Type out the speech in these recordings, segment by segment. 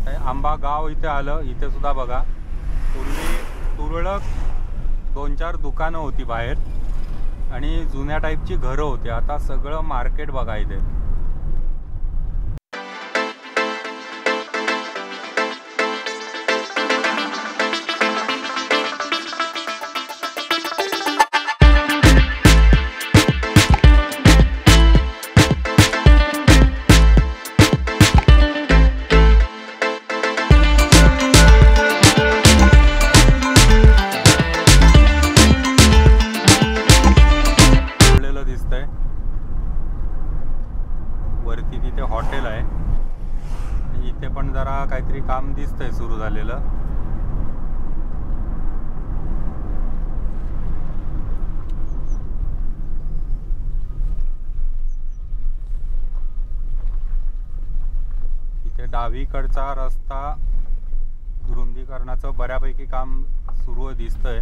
आंबा गाव इथे आलं. इथे सुद्धा बघा पूर्वी तुरळक 2-4 दुकानं होती बाहेर आणि जुन्या टाईपची घरं होती. आता सगळं मार्केट बघा इथे. वरती तिथे हॉटेल आहे. इथे पण जरा काहीतरी काम दिसतंय सुरू झालेलं. इथे डावीकडचा रस्ता रुंदीकरणाचं बऱ्यापैकी काम सुरू दिसतंय.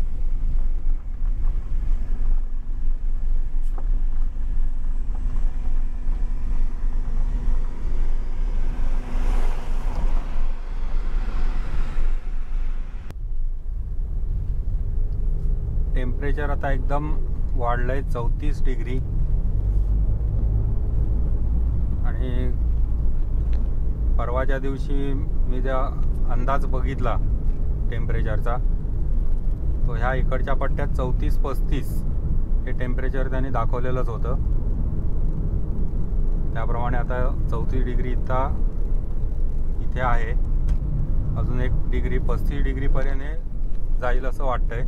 टेम्परेचर आता एकदम वाढलंय 34 डिग्री. आणि परवाच्या दिवशी मी ज्या अंदाज बघितला टेम्परेचरचा तो ह्या इकडच्या पट्ट्यात 34-35 हे टेम्परेचर त्यांनी दाखवलेलंच होतं. त्याप्रमाणे आता 34 डिग्री इथे आहे. अजून 1 डिग्री 35 डिग्रीपर्यंत जाईल असं वाटतंय.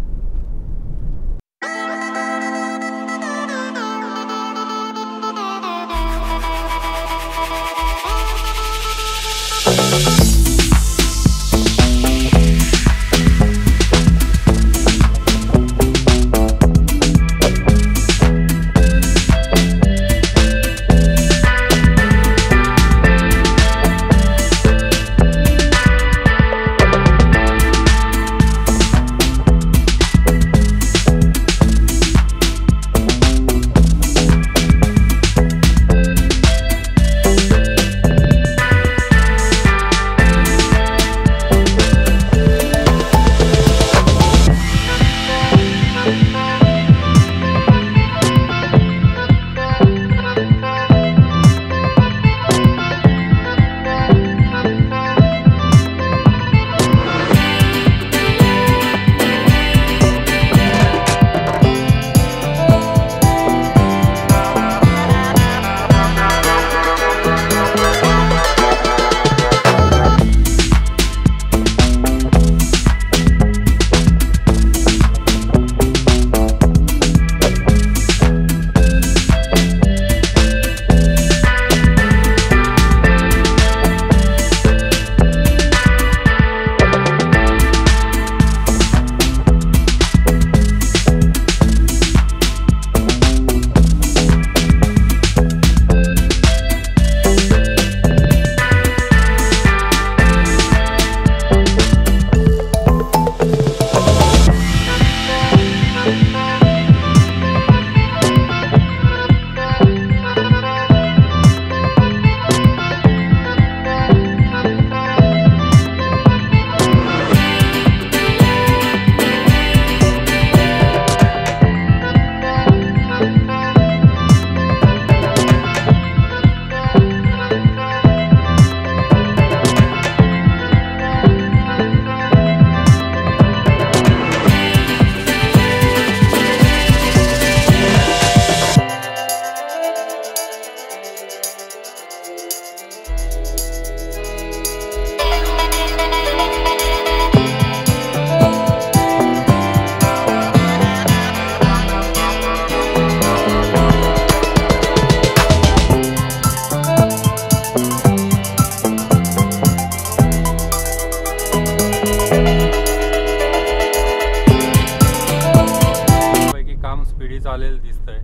चालेल दिसतंय.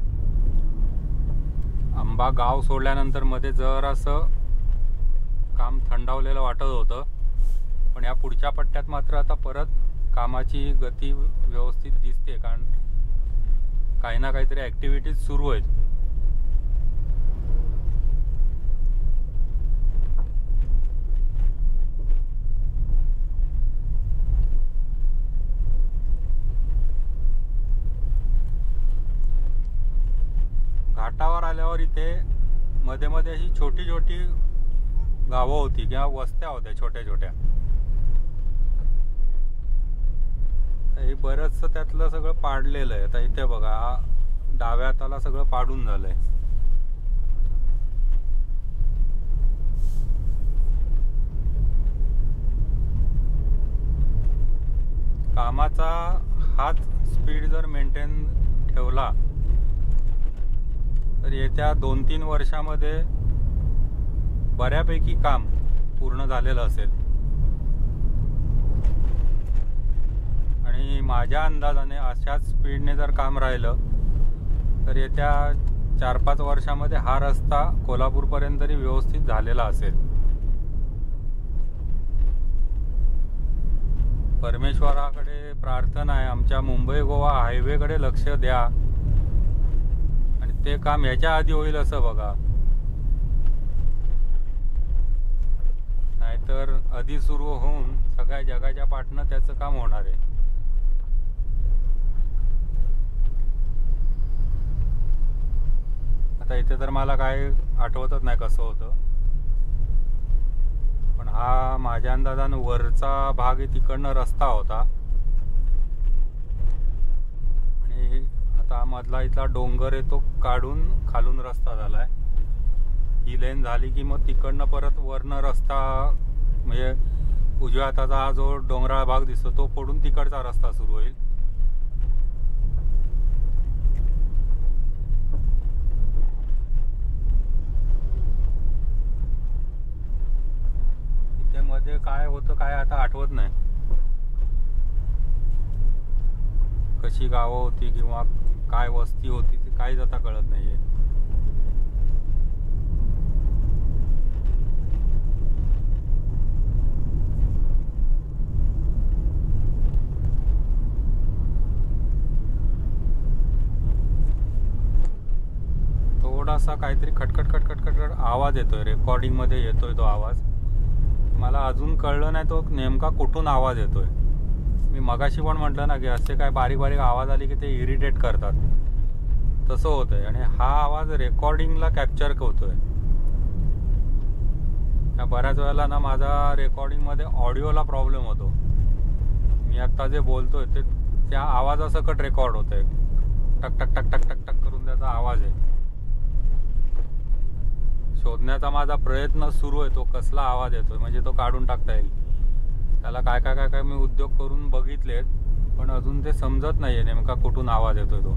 आंबा गाव सोडल्यानंतर मध्ये जरासं काम थंडावलेलं वाटत होतं, पण या पुढच्या पट्ट्यात मात्र आता परत कामाची गती व्यवस्थित दिसते, कारण काही ना काहीतरी ॲक्टिव्हिटीज सुरू आहेत. घाटावर आल्यावर इथे मध्ये मध्ये अशी छोटी छोटी गावं होती किंवा वस्त्या होत्या छोट्या छोट्या. हे बरंचसं त्यातलं सगळं पाडलेलं आहे. आता इथे बघा डाव्या हाताला सगळं पाडून झालंय. कामाचा हाच स्पीड जर मेंटेन ठेवला तर येत्या 2-3 वर्षामध्ये बऱ्यापैकी काम पूर्ण झालेलं असेल. आणि माझ्या अंदाजाने अशाच स्पीडने जर काम राहिलं तर येत्या 4-5 वर्षामध्ये हा रस्ता कोल्हापूरपर्यंत तरी व्यवस्थित झालेला असेल. परमेश्वराकडे प्रार्थना आहे आमच्या मुंबई गोवा हायवेकडे लक्ष द्या आणि ते काम ह्याच्या आधी होईल असं बघा, नाहीतर आधी सुरू होऊन सगळ्या जगाच्या पाठनं त्याचं काम होणार आहे. आता इथे तर मला काय आठवतच नाही कसं होतं, पण हा माझ्या अंदाजानं वरचा भाग तिकडनं रस्ता होता आणि आता मधला इथला डोंगर आहे तो काढून खालून रस्ता झालाय. ही लेन झाली की मग तिकडनं परत वरनं रस्ता, म्हणजे उजव्या हाताचा हा जो डोंगराळ भाग दिसतो तो फोडून तिकडचा रस्ता सुरू होईल. इथे मध्ये काय होतं काय आता आठवत नाही, कशी गावं होती किंवा काय वस्ती होती ती काहीच आता कळत नाहीये. थोडासा काहीतरी खटखट खटखट खटखट आवाज येतोय, रेकॉर्डिंग मध्ये येतोय तो आवाज. मला अजून कळलं नाही तो नेमका कुठून आवाज येतोय. मी मगाशी पण म्हटलं ना की असे काय बारीक बारीक आवाज आले की ते इरिटेट करतात, तसं होतंय. आणि हा आवाज रेकॉर्डिंगला कॅप्चर होतोय. बऱ्याच वेळेला ना माझा रेकॉर्डिंगमध्ये ऑडिओला प्रॉब्लेम होतो. मी आत्ता जे बोलतोय ते त्या आवाजासकट रेकॉर्ड होतंय, टक टक टक टक टक टक करून त्याचा आवाज आहे. शोधण्याचा माझा प्रयत्न सुरू आहे तो कसला आवाज येतोय, म्हणजे तो काढून टाकता येईल. त्याला काय काय काय काय मी उद्योग करून बघितलेत, पण अजून ते समजत नाहीये नेमका कुठून आवाज येतोय तो.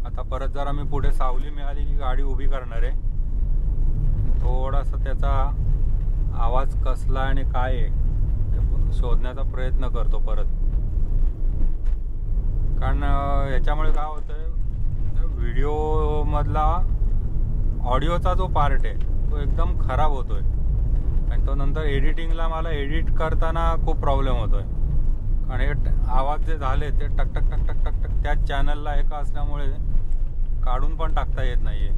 आता परत जरा मी पुढे सावली मिळाली की गाडी उभी करणार आहे. थोडासा त्याचा आवाज कसला आणि काय आहे शोधण्याचा प्रयत्न करतो परत. कारण याच्यामुळे काय होतंय, व्हिडिओ मधला ऑडिओचा जो पार्ट आहे तो एकदम खराब होतोय आणि तो नंतर एडिटिंगला मला एडिट करताना खूप प्रॉब्लेम होतोय. आणि आवाज जे झाले ते टक टक टक टक टक टक त्याच चॅनलला एका असल्यामुळे काढून पण टाकता येत नाहीये.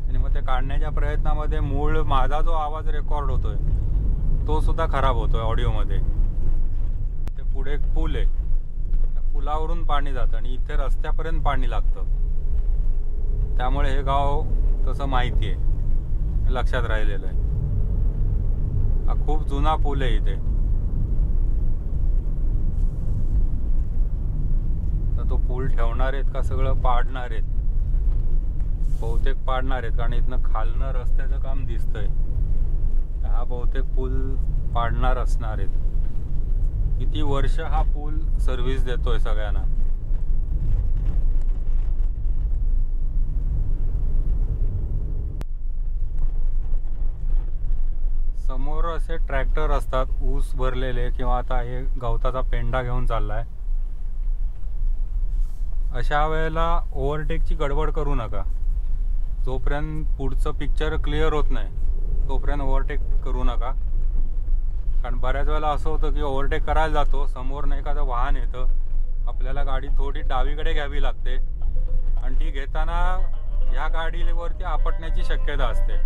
आणि मग ते काढण्याच्या प्रयत्नामध्ये मूळ माझा जो आवाज रेकॉर्ड होतोय तो सुद्धा खराब होतोय ऑडिओमध्ये. ते पुढे एक पूल आहे, त्या पुलावरून पाणी जातं आणि इथे रस्त्यापर्यंत पाणी लागतं. त्यामुळे हे गाव तसं माहिती आहे, लक्षात राहिलेलं आहे. हा खूप जुना पूल आहे इथे. तर तो पूल ठेवणार आहेत का सगळं पाडणार आहेत? बहुतेक पाडणार आहेत, कारण इथनं खालनं रस्त्याचं काम दिसतंय. हा बहुतेक पूल पाडणार असणार आहेत. किती वर्ष हा पूल सर्व्हिस देतोय सगळ्यांना. समोर असे ट्रॅक्टर असतात ऊस भरलेले, किंवा आता हे गवताचा पेंडा घेऊन चाललाय. अशा वेळेला ओव्हरटेकची गडबड करू नका. जोपर्यंत पुढचं पिक्चर क्लिअर होत नाही तोपर्यंत ओव्हरटेक करू नका. कारण बऱ्याच वेळेला असं होतं की ओव्हरटेक करायला जातो, समोरनं एखादं वाहन येतं, आपल्याला गाडी थोडी डावीकडे घ्यावी लागते आणि ती घेताना ह्या गाडीवरती आपटण्याची शक्यता असते.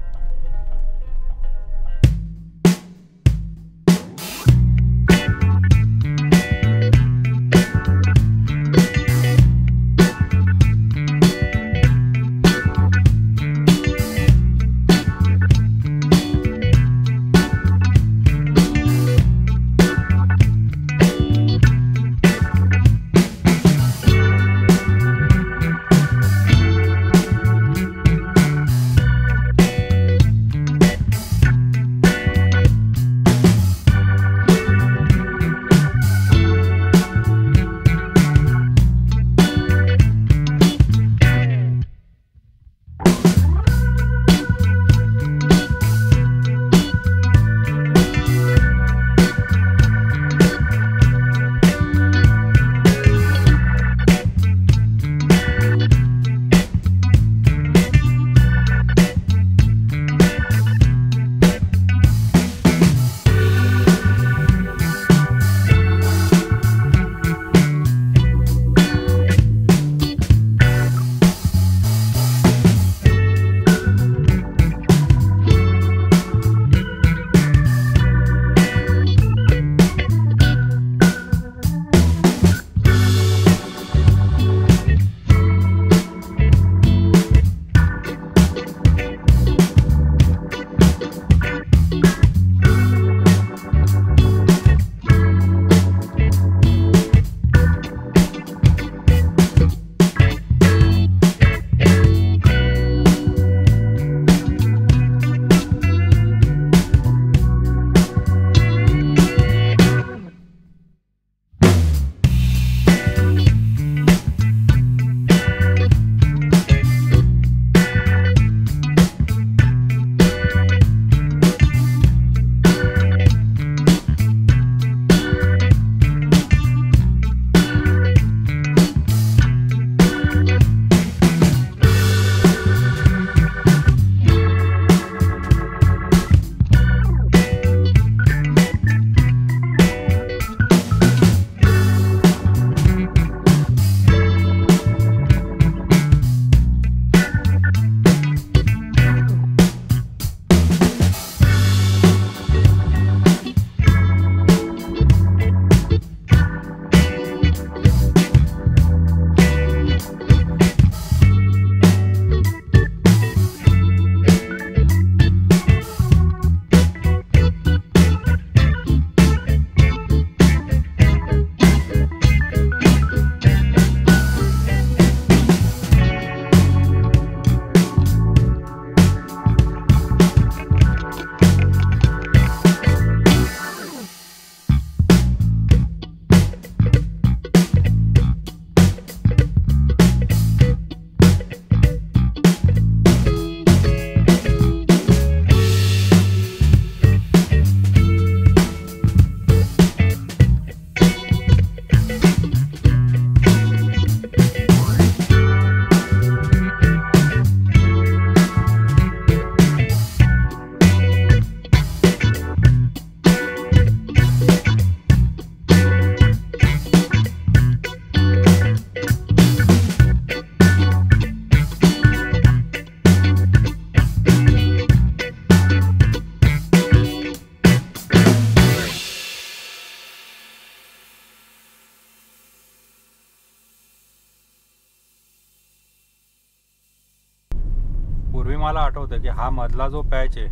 पूर्वी मला आठवतं की हा मधला जो पॅच आहे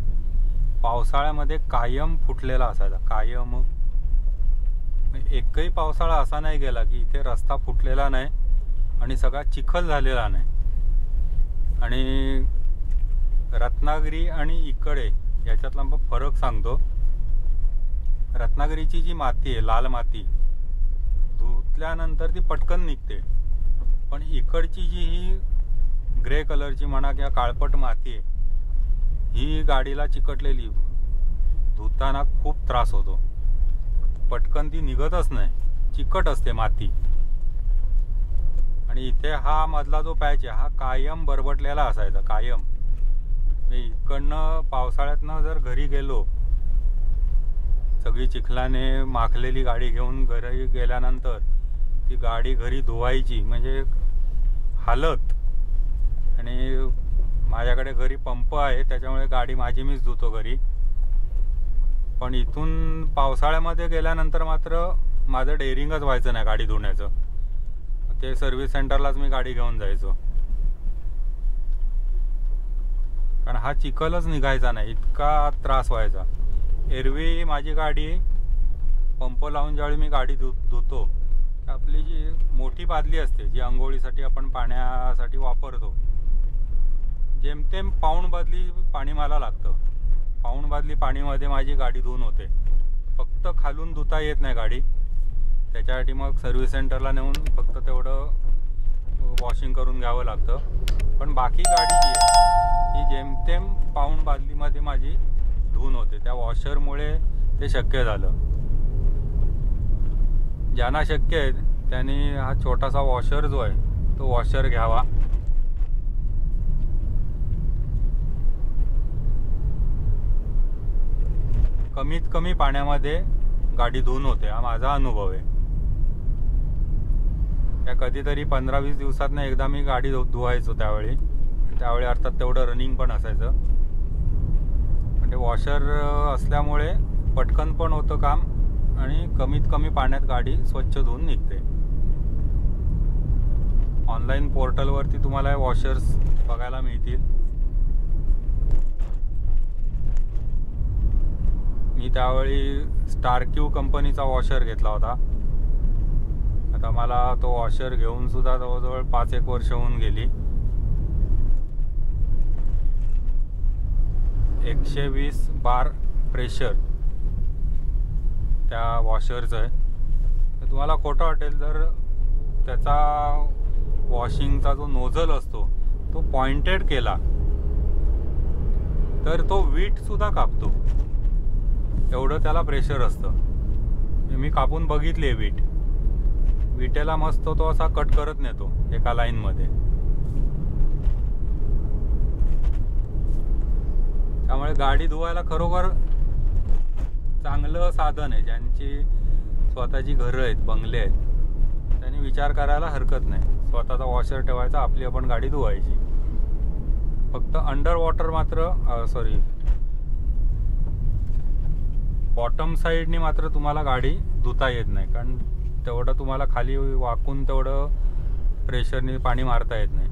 पावसाळ्यामध्ये कायम फुटलेला असायचा, कायम. एकही पावसाळा असा नाही गेला की इथे रस्ता फुटलेला नाही आणि सगळा चिखल झालेला नाही. आणि रत्नागिरी आणि इकडे याच्यातला फरक सांगतो. रत्नागिरीची जी माती आहे, लाल माती, धुतल्यानंतर ती पटकन निघते. पण इकडची जी ही ग्रे कलरची म्हणा किंवा काळपट माती आहे, ही गाडीला चिकटलेली, धुताना खूप त्रास होतो. पटकन ती निघतच नाही, चिकट असते माती. आणि इथे हा मधला जो पॅच आहे हा कायम बरबटलेला असायचा, कायम. इकडनं पावसाळ्यातनं जर घरी गेलो, सगळी चिखलाने माखलेली गाडी घेऊन घरी गेल्यानंतर ती गाडी घरी धुवायची म्हणजे हालत. आणि माझ्याकडे घरी पंप आहे त्याच्यामुळे गाडी माझी मीच धुतो घरी. पण इथून पावसाळ्यामध्ये गेल्यानंतर मात्र माझं डेअरिंगच व्हायचं नाही गाडी धुण्याचं. ते सर्व्हिस सेंटरलाच मी गाडी घेऊन जायचो, कारण हा चिखलच निघायचा नाही, इतका त्रास व्हायचा. एरवी माझी गाडी पंप लावून ज्यावेळी मी गाडी धुतो, आपली जी मोठी बादली असते जी आंघोळीसाठी आपण पाण्यासाठी वापरतो, जेमतेम पाऊण बादली पाणी मला लागतं. पाऊण बादली पाणीमध्ये माझी गाडी धुवून होते. फक्त खालून धुता येत नाही गाडी, त्याच्यासाठी मग सर्व्हिस सेंटरला नेऊन फक्त तेवढं वॉशिंग करून घ्यावं लागतं. पण बाकी गाडी जी आहे ही जेमतेम पाऊण बादलीमध्ये माझी धुवून होते. त्या वॉशरमुळे ते शक्य झालं. ज्यांना शक्य आहे त्यांनी हा छोटासा वॉशर जो आहे तो वॉशर घ्यावा. कमीत कमी पाण्यामध्ये गाडी धुवून होते, हा माझा अनुभव आहे. त्या कधीतरी 15-20 दिवसातनं एकदा मी गाडी धुवायचो. त्यावेळी अर्थात तेवढं रनिंग पण असायचं. म्हणजे वॉशर असल्यामुळे पटकन पण होतं काम आणि कमीत कमी पाण्यात गाडी स्वच्छ धुवून निघते. ऑनलाईन पोर्टलवरती तुम्हाला वॉशर्स बघायला मिळतील. मी त्यावेळी स्टारक्यू कंपनीचा वॉशर घेतला होता. आता मला तो वॉशर घेऊन सुद्धा जवळजवळ 5-1 वर्ष होऊन गेली. 120 बार प्रेशर त्या वॉशरचं आहे. तर तुम्हाला खोटं वाटेल, जर त्याचा वॉशिंगचा जो नोझल असतो तो पॉइंटेड केला तर तो वीटसुद्धा कापतो, एवढं त्याला प्रेशर असतं. मी कापून बघितली आहे वीट. विटेला मस्त तो असा कट करत नेतो एका लाईनमध्ये. त्यामुळे गाडी धुवायला खरोखर चांगलं साधन आहे. ज्यांची स्वतःची घरं आहेत, बंगले आहेत, त्यांनी विचार करायला हरकत नाही. स्वतःचा वॉशर ठेवायचा, आपली आपण गाडी धुवायची. फक्त अंडर वॉटर मात्र बॉटम साईडनी मात्र तुम्हाला गाडी धुता येत नाही, कारण तेवढं तुम्हाला खाली वाकून तेवढं प्रेशरने पाणी मारता येत नाही.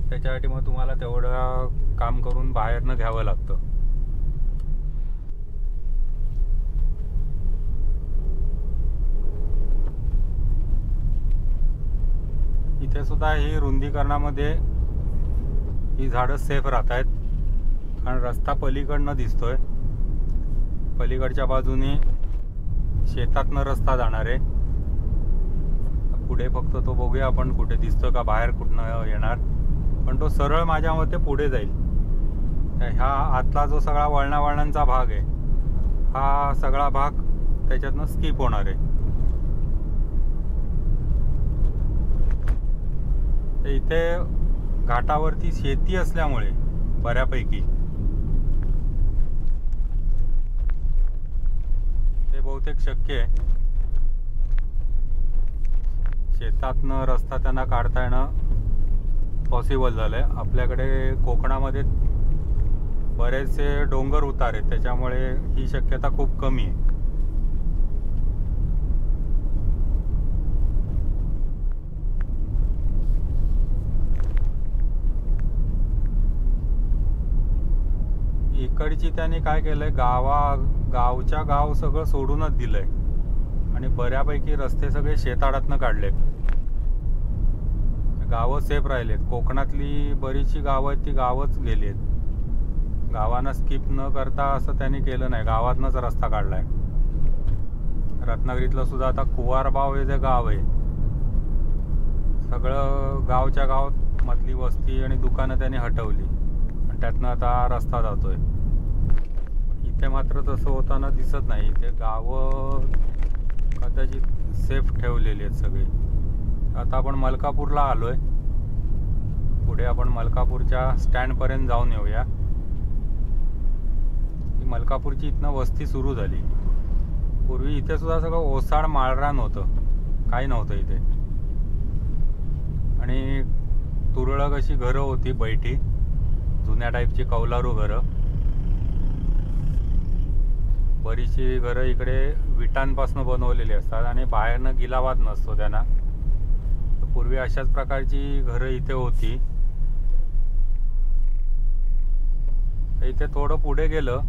त्याच्यासाठी मग तुम्हाला तेवढं काम करून बाहेरनं घ्यावं लागतं. इथे सुद्धा ही रुंदीकरणामध्ये ही झाडं सेफ राहत आहेत, कारण रस्ता पलीकडनं दिसतोय. पलीकडच्या बाजूने शेतातनं रस्ता जाणार आहे. पुढे फक्त तो बघूया आपण कुठे दिसतो का, बाहेर कुठनं येणार. पण तो सरळ माझ्या मते पुढे जाईल. ह्या आतला जो सगळा वळणावळणांचा भाग आहे, हा सगळा भाग त्याच्यातनं स्किप होणार आहे. इथे घाटावरती शेती असल्यामुळे बऱ्यापैकी ते बहुतेक शक्य आहे. शेतातनं रस्ता त्यांना काढता येणं पॉसिबल झालं आहे. आपल्याकडे कोकणामध्ये बरेचसे डोंगर उतार आहेत, त्याच्यामुळे ही शक्यता खूप कमी आहे. इकडची त्यांनी काय केलंय, गावच्या गाव सगळं सोडूनच दिलंय आणि बऱ्यापैकी रस्ते सगळे शेताडातनं काढलेत. गावं सेफ राहिलेत. कोकणातली बरीचशी गावं आहेत ती गावच गेलीत. गावांना स्किप न करता असं त्यांनी केलं नाही, गावातनंच रस्ता काढलाय. रत्नागिरीतलं सुद्धा आता कुवारबाव हे जे गाव आहे, सगळं गावच्या गावात मधली वस्ती आणि दुकानं त्यांनी हटवली आणि त्यातनं आता रस्ता जातोय. इथे मात्र तसं होताना दिसत नाही. इथे गावं कदाचित सेफ ठेवलेली आहेत सगळी. आता आपण मलकापूरला आलोय. पुढे आपण मलकापूरच्या स्टँडपर्यंत जाऊन येऊया. मलकापूरची इथनं वस्ती सुरू झाली. पूर्वी इथे सुद्धा सगळं ओसाड माळरान होतं, काही नव्हतं इथे. आणि तुरळक अशी घरं होती बैठी, जुन्या टाईपची कौलारू घरं. बरीचशी घरं इकडे विटांपासून बनवलेली असतात आणि बाहेरनं गिलावात नसतो त्यांना. पूर्वी अशाच प्रकारची घरं इथे होती. इथे थोडं पुढे गेलं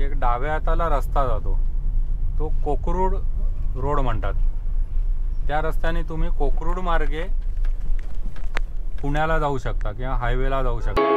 एक डाव्या हाताला रस्ता जातो, तो कोकरूड रोड म्हणतात. त्या रस्त्याने तुम्ही कोकरूड मार्गे पुण्याला जाऊ शकता किंवा हायवेला जाऊ शकता.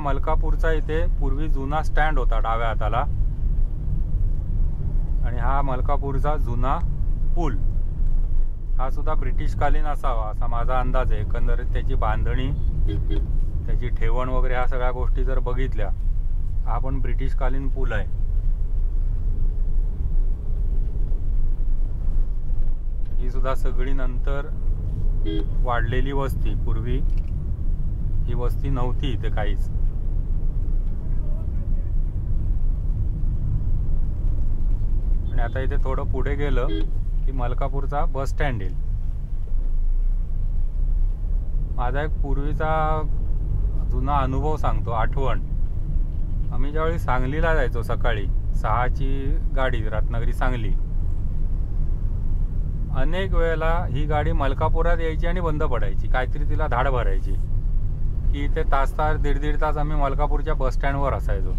मलकापूरचा इथे पूर्वी जुना स्टँड होता डाव्या हाताला आणि हा मलकापूरचा जुना पूल. हा सुद्धा ब्रिटिशकालीन असावा असा माझा अंदाज आहे. एकंदरीत त्याची बांधणी, त्याची ठेवण वगैरे ह्या सगळ्या गोष्टी जर बघितल्या, हा पण ब्रिटिशकालीन पूल आहे. ही सुद्धा सगळी नंतर वाढलेली वस्ती. पूर्वी ही वस्ती नव्हती इथे काहीच. आणि आता इथे थोडं पुढे गेलं की मलकापूरचा बस स्टँड येईल. माझा एक पूर्वीचा जुना अनुभव सांगतो, आठवण. आम्ही ज्यावेळी सांगलीला जायचो सकाळी 6ची गाडी, रत्नागिरी सांगली, अनेक वेळेला ही गाडी मलकापुरात यायची आणि बंद पडायची. काहीतरी तिला धाड भरायची की इथे तास दीड तास आम्ही मलकापूरच्या बस स्टँडवर असायचो.